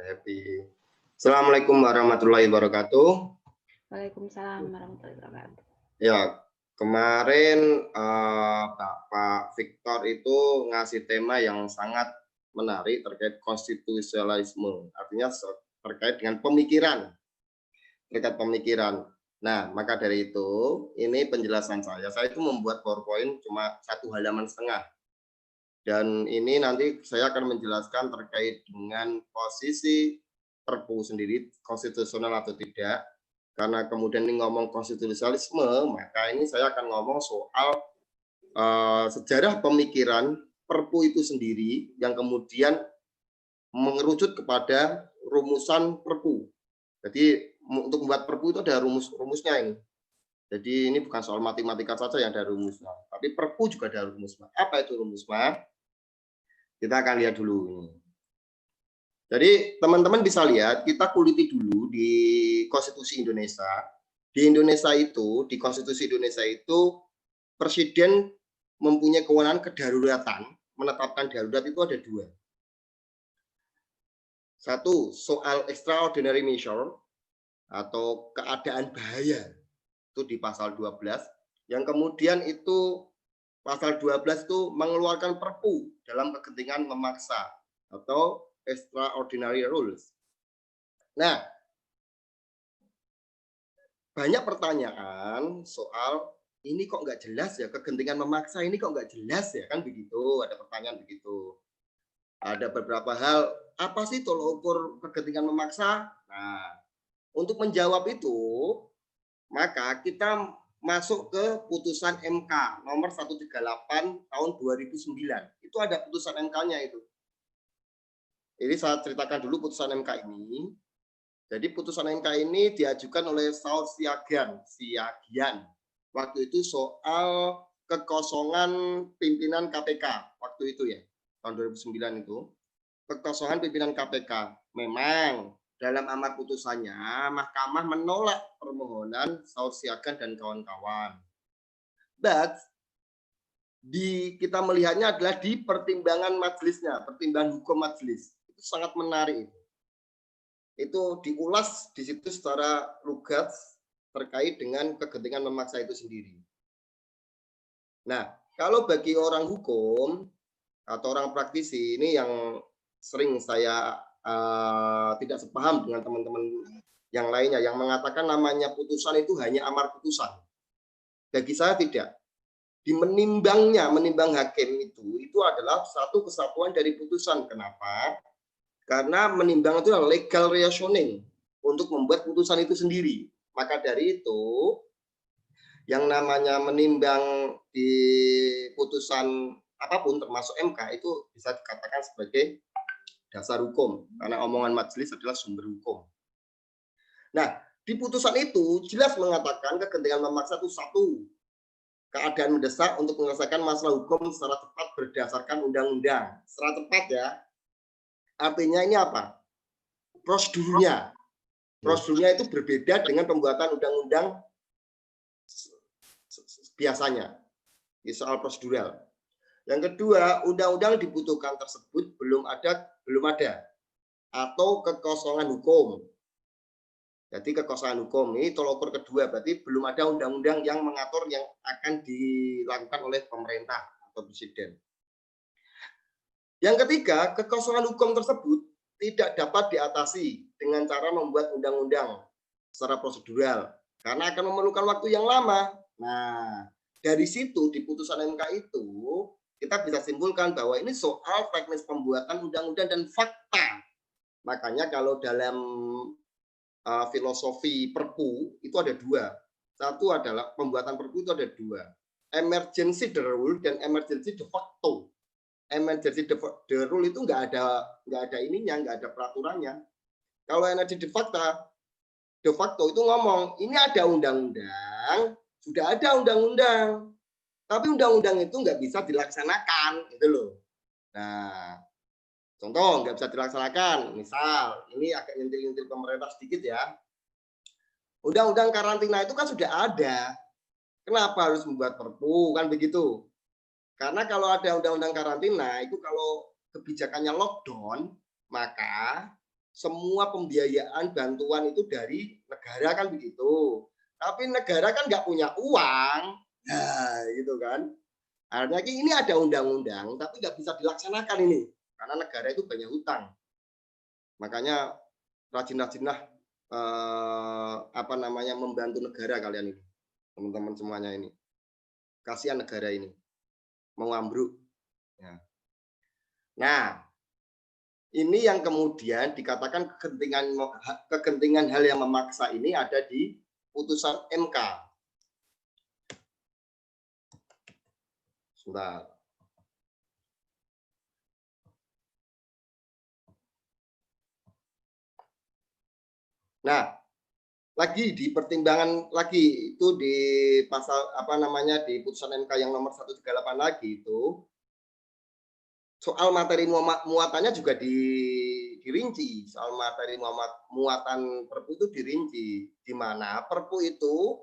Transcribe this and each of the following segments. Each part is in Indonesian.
Happy. Assalamualaikum warahmatullahi wabarakatuh. Waalaikumsalam warahmatullahi wabarakatuh. Ya, kemarin Pak Victor itu ngasih tema yang sangat menarik terkait konstitusionalisme, artinya terkait dengan pemikiran, terkait pemikiran. Nah, maka dari itu, ini penjelasan saya. Saya itu membuat PowerPoint cuma 1,5 halaman. Dan ini nanti saya akan menjelaskan terkait dengan posisi Perpu sendiri, konstitusional atau tidak. Karena kemudian ini ngomong konstitusionalisme, maka ini saya akan ngomong soal sejarah pemikiran Perpu itu sendiri yang kemudian mengerucut kepada rumusan Perpu. Jadi untuk membuat Perpu itu ada rumusnya ini. Jadi ini bukan soal matematika saja yang ada rumusnya, tapi Perpu juga ada rumusnya. Apa itu rumusnya? Kita akan lihat dulu. Jadi teman-teman bisa lihat, kita kuliti dulu di Konstitusi Indonesia. Di Indonesia itu, di Konstitusi Indonesia itu, Presiden mempunyai kewenangan kedaruratan, menetapkan darurat itu ada dua. Satu, soal extraordinary measure, atau keadaan bahaya, itu di pasal 12. Yang kemudian itu, pasal 12 itu mengeluarkan Perpu dalam kegentingan memaksa atau extraordinary rules. Nah, banyak pertanyaan soal ini kok nggak jelas ya, kegentingan memaksa ini kok nggak jelas ya, kan begitu, ada pertanyaan begitu. Ada beberapa hal, apa sih tolok ukur kegentingan memaksa? Nah, untuk menjawab itu, maka kita masuk ke putusan MK nomor 138 tahun 2009. Itu ada putusan MK-nya itu. Jadi saya ceritakan dulu putusan MK ini. Jadi putusan MK ini diajukan oleh Saud Siagian. Waktu itu soal kekosongan pimpinan KPK waktu itu ya, tahun 2009 itu. Kekosongan pimpinan KPK. Memang dalam amar putusannya, Mahkamah menolak permohonan Saud Siagian dan kawan-kawan. But kita melihatnya adalah di pertimbangan majelisnya, pertimbangan hukum majelis. Itu sangat menarik. Itu diulas di situ secara lugas terkait dengan kegentingan memaksa itu sendiri. Nah, kalau bagi orang hukum atau orang praktisi ini yang sering saya tidak sepaham dengan teman-teman yang lainnya yang mengatakan namanya putusan itu hanya amar putusan. Bagi saya tidak. Menimbang hakim itu adalah satu kesatuan dari putusan. Kenapa? Karena menimbang itu adalah legal reasoning untuk membuat putusan itu sendiri. Maka dari itu, yang namanya menimbang di putusan apapun termasuk MK itu bisa dikatakan sebagai dasar hukum, karena omongan majelis adalah sumber hukum. Nah, di putusan itu jelas mengatakan kegentingan memaksa itu satu, keadaan mendesak untuk menyelesaikan masalah hukum secara tepat berdasarkan undang-undang. Secara tepat ya, artinya ini apa? Prosedurnya. Prosedurnya itu berbeda dengan pembuatan undang-undang biasanya. Ini soal prosedural. Yang kedua, undang-undang dibutuhkan tersebut belum ada atau kekosongan hukum. Jadi kekosongan hukum ini tolok ukur kedua, berarti belum ada undang-undang yang mengatur yang akan dilakukan oleh pemerintah atau presiden. Yang ketiga, kekosongan hukum tersebut tidak dapat diatasi dengan cara membuat undang-undang secara prosedural karena akan memerlukan waktu yang lama. Nah, dari situ di putusan MK itu kita bisa simpulkan bahwa ini soal teknis pembuatan undang-undang dan fakta. Makanya kalau dalam filosofi Perpu itu ada dua. Satu adalah pembuatan Perpu itu ada dua. Emergency the rule dan emergency de facto. Emergency the rule itu nggak ada ininya, nggak ada peraturannya. Kalau emergency de facto itu ngomong ini ada undang-undang, sudah ada undang-undang, tapi undang-undang itu nggak bisa dilaksanakan, gitu loh. Nah, contoh nggak bisa dilaksanakan, misal ini agak nyentil-nyentil pemerintah sedikit ya. Undang-undang karantina itu kan sudah ada. Kenapa harus membuat Perpu kan begitu? Karena kalau ada undang-undang karantina itu kalau kebijakannya lockdown, maka semua pembiayaan bantuan itu dari negara kan begitu. Tapi negara kan nggak punya uang, nah gitu kan. Artinya ini ada undang-undang tapi nggak bisa dilaksanakan ini karena negara itu banyak hutang. Makanya rajin-rajinlah membantu negara kalian ini, teman-teman semuanya ini. Kasihan negara ini mau ambruk. Ya. Nah, ini yang kemudian dikatakan kegentingan hal yang memaksa ini ada di putusan MK. Sebentar. Nah, lagi di pertimbangan lagi itu di pasal di putusan MK yang nomor 138 lagi itu soal materi muatannya juga dirinci. Soal materi muatan Perpu itu dirinci, di mana Perpu itu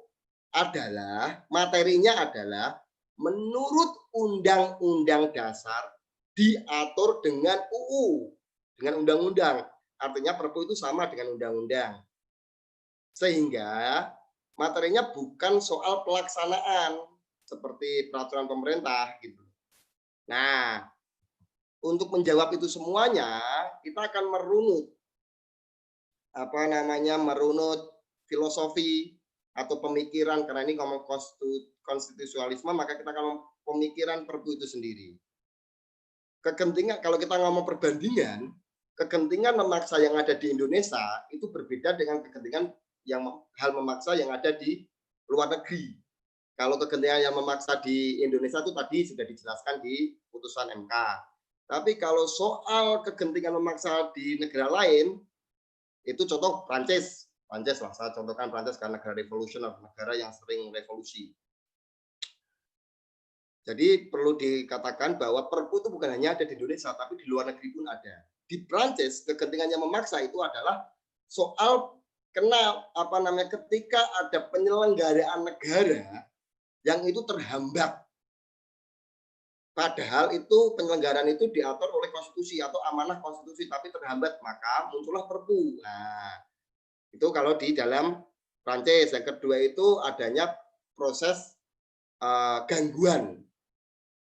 adalah materinya adalah menurut Undang-Undang Dasar diatur dengan UU, dengan undang-undang. Artinya Perpu itu sama dengan undang-undang. Sehingga materinya bukan soal pelaksanaan seperti peraturan pemerintah gitu. Nah, untuk menjawab itu semuanya, kita akan merunut filosofi atau pemikiran, karena ini ngomong konstitusionalisme, maka kita akan pemikiran Perpu itu sendiri. Kegentingan, kalau kita ngomong perbandingan, kegentingan memaksa yang ada di Indonesia itu berbeda dengan kegentingan hal memaksa yang ada di luar negeri. Kalau kegentingan yang memaksa di Indonesia itu tadi sudah dijelaskan di putusan MK. Tapi kalau soal kegentingan memaksa di negara lain, itu contoh Prancis. Prancis lah, saya contohkan Prancis karena negara revolusioner, negara yang sering revolusi. Jadi perlu dikatakan bahwa Perpu itu bukan hanya ada di Indonesia, tapi di luar negeri pun ada. Di Prancis, kegentingan yang memaksa itu adalah soal ketika ada penyelenggaraan negara yang itu terhambat. Padahal itu penyelenggaraan itu diatur oleh konstitusi atau amanah konstitusi, tapi terhambat, maka muncullah Perpu. Nah, itu kalau di dalam Prancis. Yang kedua itu adanya proses gangguan.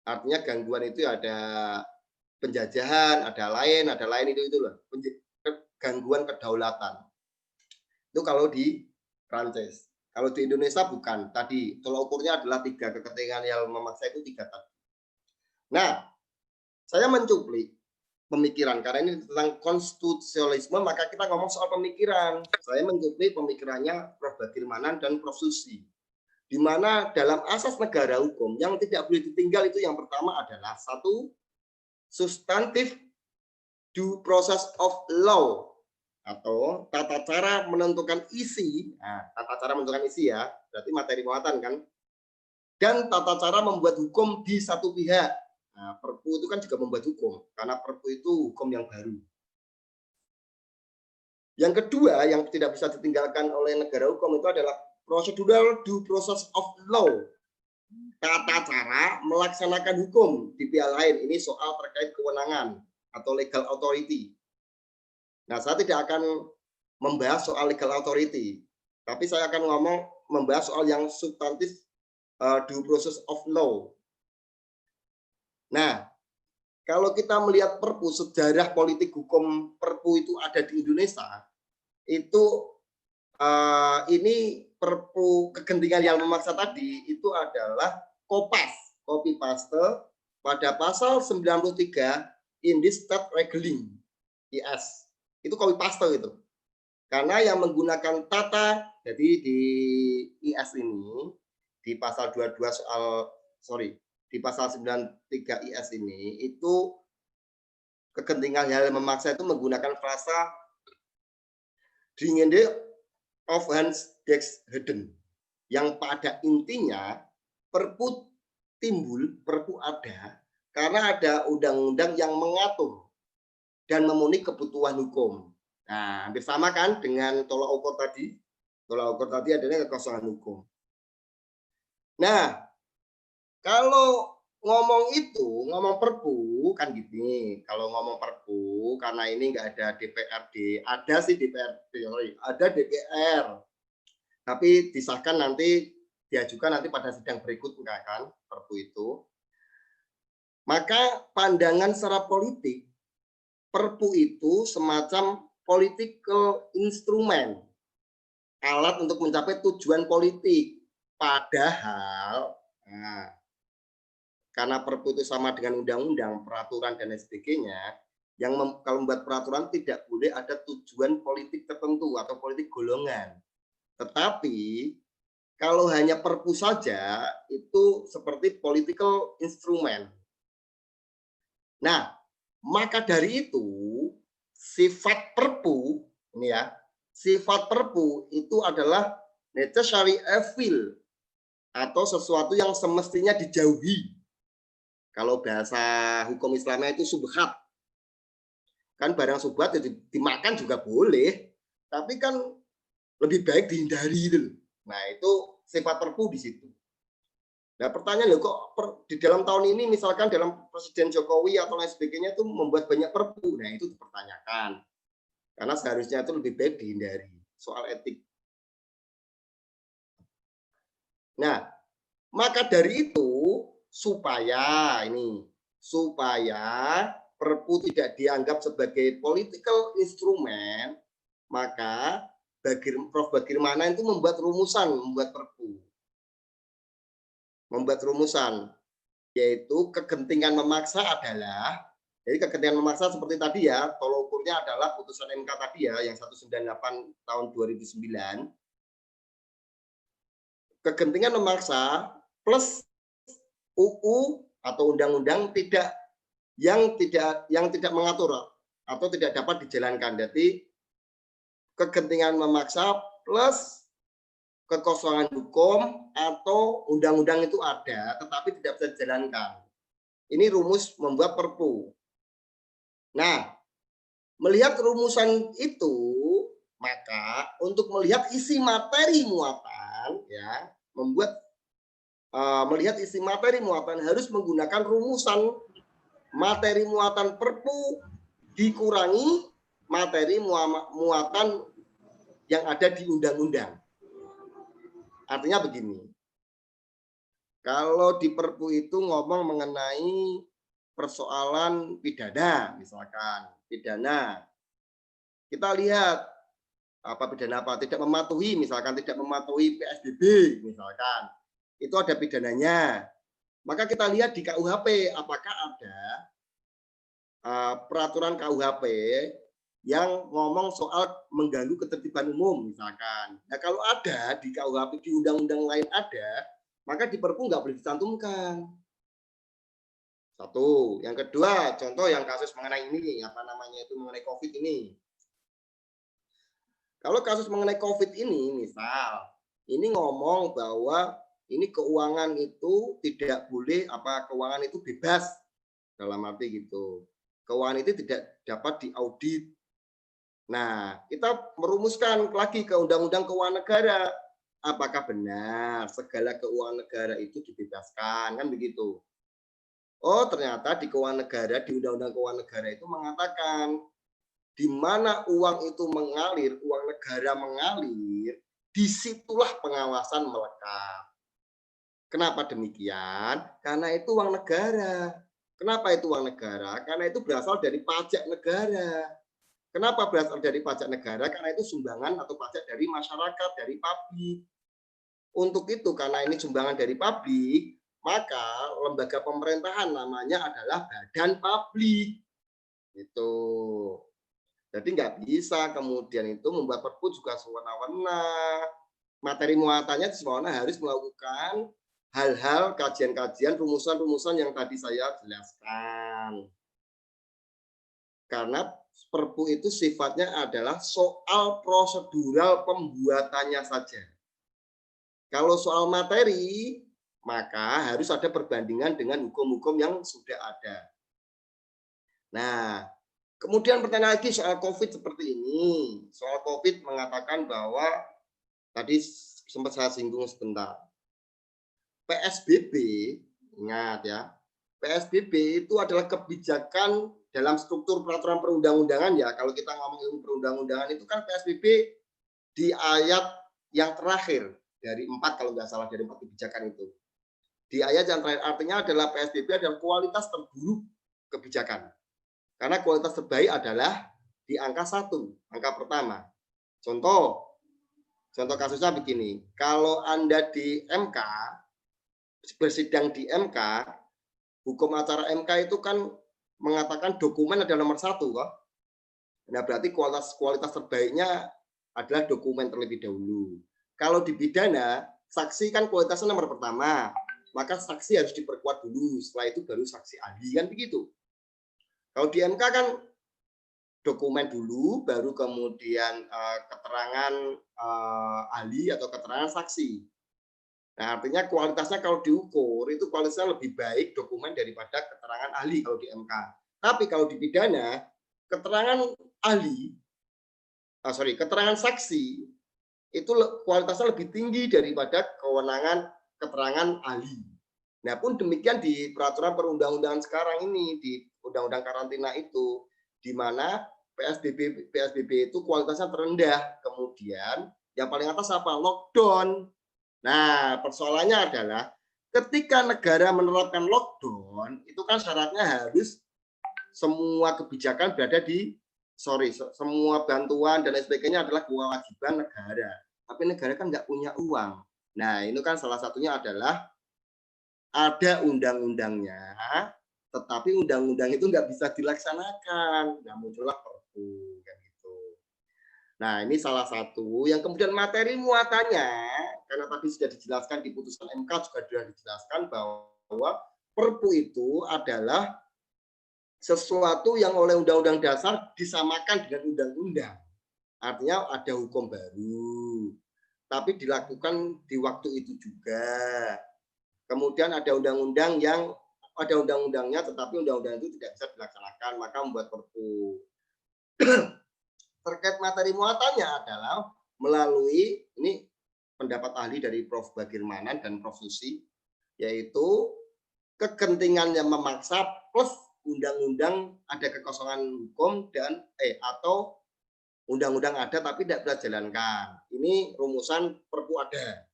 Artinya gangguan itu ada penjajahan, ada lain itu loh. Gangguan kedaulatan. Itu kalau di Prancis. Kalau di Indonesia bukan. Tadi tolak ukurnya adalah 3, kegentingan yang memaksa itu 3 tadi. Nah, saya mencuplik pemikiran karena ini tentang konstitusionalisme, maka kita ngomong soal pemikiran. Saya mencuplik pemikirannya Prof. Bagirmanan dan Prof. Susi. Di mana dalam asas negara hukum yang tidak boleh ditinggal itu yang pertama adalah 1, substantif due process of law atau tata cara menentukan isi. Nah, tata cara menentukan isi ya, berarti materi muatan kan. Dan tata cara membuat hukum di satu pihak. Nah, Perpu itu kan juga membuat hukum, karena Perpu itu hukum yang baru. Yang kedua, yang tidak bisa ditinggalkan oleh negara hukum itu adalah procedural due process of law. Tata cara melaksanakan hukum di pihak lain. Ini soal terkait kewenangan atau legal authority. Nah, saya tidak akan membahas soal legal authority, tapi saya akan membahas soal yang substantif due process of law. Nah, kalau kita melihat Perpu, sejarah politik hukum Perpu itu ada di Indonesia, itu ini Perpu kegentingan yang memaksa tadi itu adalah copy paste pada pasal 93 in the state regulating IS. Itu copy paste itu. Karena yang menggunakan jadi di IS ini di pasal 22 di pasal 93 IS ini itu kegentingan yang memaksa itu menggunakan frasa dringende of Hans Dexheden, yang pada intinya Perpu timbul, Perpu ada karena ada undang-undang yang mengatur dan memenuhi kebutuhan hukum. Nah, hampir sama kan dengan tolak ukur tadi. Tolak ukur tadi adanya kekosongan hukum. Nah, kalau ngomong Perpu kan gini, kalau ngomong Perpu karena ini nggak ada DPRD, ada sih DPRD, ada DPR, tapi disahkan nanti diajukan nanti pada sidang berikutnya kan Perpu itu. Maka pandangan secara politik, Perpu itu semacam political instrument, alat untuk mencapai tujuan politik. Padahal, nah, karena Perpu itu sama dengan undang-undang, peraturan dan lain sebagainya, yang kalau membuat peraturan tidak boleh ada tujuan politik tertentu atau politik golongan. Tetapi kalau hanya Perpu saja itu seperti political instrument. Nah, maka dari itu sifat Perpu ini ya, sifat Perpu itu adalah necessary evil atau sesuatu yang semestinya dijauhi. Kalau bahasa hukum Islamnya itu subhat. Kan barang subhat ya dimakan juga boleh, tapi kan lebih baik dihindari itu. Nah, itu sifat Perpu di situ. Nah, pertanyaan loh kok di dalam tahun ini misalkan dalam Presiden Jokowi atau lain sebagainya itu membuat banyak Perpu. Nah, itu dipertanyakan. Karena seharusnya itu lebih baik dihindari soal etik. Nah, maka dari itu supaya Perpu tidak dianggap sebagai political instrument, maka Prof. Bagirmana itu membuat Perpu. Membuat rumusan, yaitu kegentingan memaksa adalah, jadi kegentingan memaksa seperti tadi ya, tolok ukurnya adalah putusan MK tadi ya, yang 198 tahun 2009, kegentingan memaksa plus UU atau undang-undang yang tidak mengatur atau tidak dapat dijalankan. Jadi kegentingan memaksa plus kekosongan hukum atau undang-undang itu ada tetapi tidak bisa dijalankan. Ini rumus membuat Perpu. Nah, melihat rumusan itu, maka untuk melihat isi materi muatan ya, melihat isi materi muatan harus menggunakan rumusan materi muatan Perpu dikurangi materi muatan yang ada di undang-undang. Artinya begini, kalau di Perpu itu ngomong mengenai persoalan pidana, misalkan pidana, kita lihat apa pidana apa, tidak mematuhi, misalkan tidak mematuhi PSBB, misalkan, itu ada pidananya. Maka kita lihat di KUHP, apakah ada peraturan KUHP yang ngomong soal mengganggu ketertiban umum misalkan. Nah, kalau ada di KUHP, di undang-undang lain ada, maka di Perpu nggak boleh dicantumkan. Satu. Yang kedua, contoh yang kasus mengenai ini, mengenai COVID ini. Kalau kasus mengenai COVID ini, misal, ini ngomong bahwa ini keuangan itu tidak boleh, keuangan itu bebas, dalam arti gitu. Keuangan itu tidak dapat diaudit. Nah, kita merumuskan lagi ke Undang-Undang Keuangan Negara. Apakah benar segala keuangan negara itu dibebaskan? Kan begitu. Oh, ternyata di keuangan negara, di Undang-Undang Keuangan Negara itu mengatakan di mana uang itu mengalir, uang negara mengalir, disitulah pengawasan melekat. Kenapa demikian? Karena itu uang negara. Kenapa itu uang negara? Karena itu berasal dari pajak negara. Kenapa berasal dari pajak negara? Karena itu sumbangan atau pajak dari masyarakat, dari publik. Untuk itu, karena ini sumbangan dari publik, maka lembaga pemerintahan namanya adalah badan publik. Itu. Jadi nggak bisa kemudian itu membuat Perpu juga semena-mena. Materi muatannya semena harus melakukan hal-hal kajian-kajian, rumusan-rumusan yang tadi saya jelaskan. Karena Perpu itu sifatnya adalah soal prosedural pembuatannya saja. Kalau soal materi, maka harus ada perbandingan dengan hukum-hukum yang sudah ada. Nah, kemudian pertanyaan lagi soal COVID seperti ini. Soal COVID mengatakan bahwa tadi sempat saya singgung sebentar. PSBB, ingat ya, PSBB itu adalah kebijakan dalam struktur peraturan perundang-undangan ya. Kalau kita ngomong ilmu perundang-undangan itu kan PSBB di ayat yang terakhir dari 4 kalau nggak salah, dari 4 kebijakan itu. Di ayat yang terakhir artinya adalah PSBB adalah kualitas terburuk kebijakan. Karena kualitas terbaik adalah di angka 1, angka pertama. Contoh kasusnya begini, kalau Anda di MK, bersidang di MK, hukum acara MK itu kan mengatakan dokumen adalah nomor 1 kok. Nah, berarti kualitas terbaiknya adalah dokumen terlebih dahulu. Kalau di pidana, saksi kan kualitasnya nomor pertama, maka saksi harus diperkuat dulu, setelah itu baru saksi ahli, kan begitu. Kalau di MK kan dokumen dulu, baru kemudian keterangan ahli atau keterangan saksi. Nah, artinya kualitasnya kalau diukur itu kualitasnya lebih baik dokumen daripada keterangan ahli kalau di MK. Tapi kalau di pidana, keterangan ahli, keterangan saksi itu kualitasnya lebih tinggi daripada kewenangan keterangan ahli. Nah, pun demikian di peraturan perundang-undangan sekarang ini, di undang-undang karantina itu, di mana PSBB itu kualitasnya terendah. Kemudian yang paling atas apa? Lockdown. Nah, persoalannya adalah ketika negara menerapkan lockdown, itu kan syaratnya harus semua kebijakan berada di semua bantuan dan lain sebagainya adalah kewajiban negara. Tapi negara kan nggak punya uang. Nah, ini kan salah satunya adalah ada undang-undangnya, tetapi undang-undang itu nggak bisa dilaksanakan. Nah, muncullah Perpu, kan gitu. Nah, ini salah satu yang kemudian materi muatannya, karena tadi sudah dijelaskan di putusan MK juga sudah dijelaskan bahwa Perpu itu adalah sesuatu yang oleh Undang-Undang Dasar disamakan dengan undang-undang. Artinya ada hukum baru, tapi dilakukan di waktu itu juga. Kemudian ada undang-undang yang ada undang-undangnya, tetapi undang-undang itu tidak bisa dilaksanakan, maka membuat Perpu. Terkait materi muatannya adalah melalui ini pendapat ahli dari Prof. Bagirmanan dan Prof. Susi, yaitu kegentingannya memaksa plus undang-undang ada kekosongan hukum dan atau undang-undang ada tapi tidak bisa jalankan. Ini rumusan Perpu ada.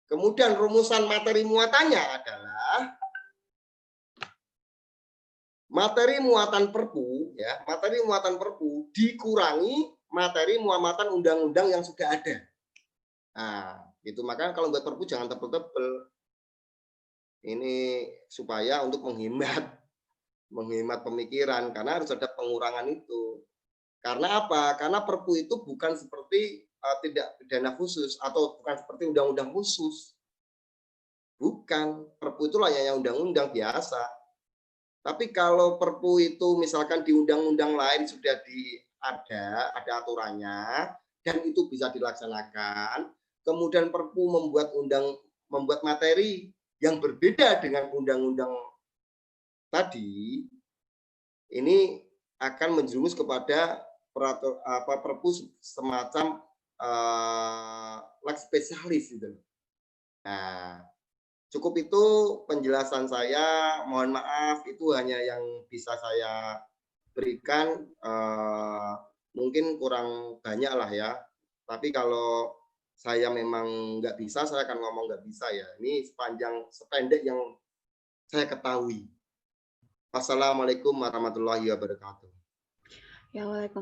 Kemudian rumusan materi muatannya adalah materi muatan Perpu, ya, materi muatan Perpu dikurangi materi muatan undang-undang yang sudah ada. Nah, itu makanya kalau buat Perpu jangan tebel-tebel. Ini supaya untuk menghemat pemikiran karena harus ada pengurangan itu. Karena apa? Karena Perpu itu bukan seperti tindak pidana khusus atau bukan seperti undang-undang khusus. Bukan, Perpu itu layaknya undang-undang biasa. Tapi kalau Perpu itu misalkan di undang-undang lain sudah ada aturannya dan itu bisa dilaksanakan, kemudian Perpu membuat materi yang berbeda dengan undang-undang tadi, ini akan menjerumus kepada Perpu semacam lex spesialis gitu. Nah, cukup itu penjelasan saya. Mohon maaf, itu hanya yang bisa saya berikan. Mungkin kurang banyak lah ya. Tapi kalau saya memang nggak bisa, saya akan ngomong nggak bisa ya. Ini sependek yang saya ketahui. Wassalamualaikum warahmatullahi wabarakatuh. Ya, waalaikumsalam.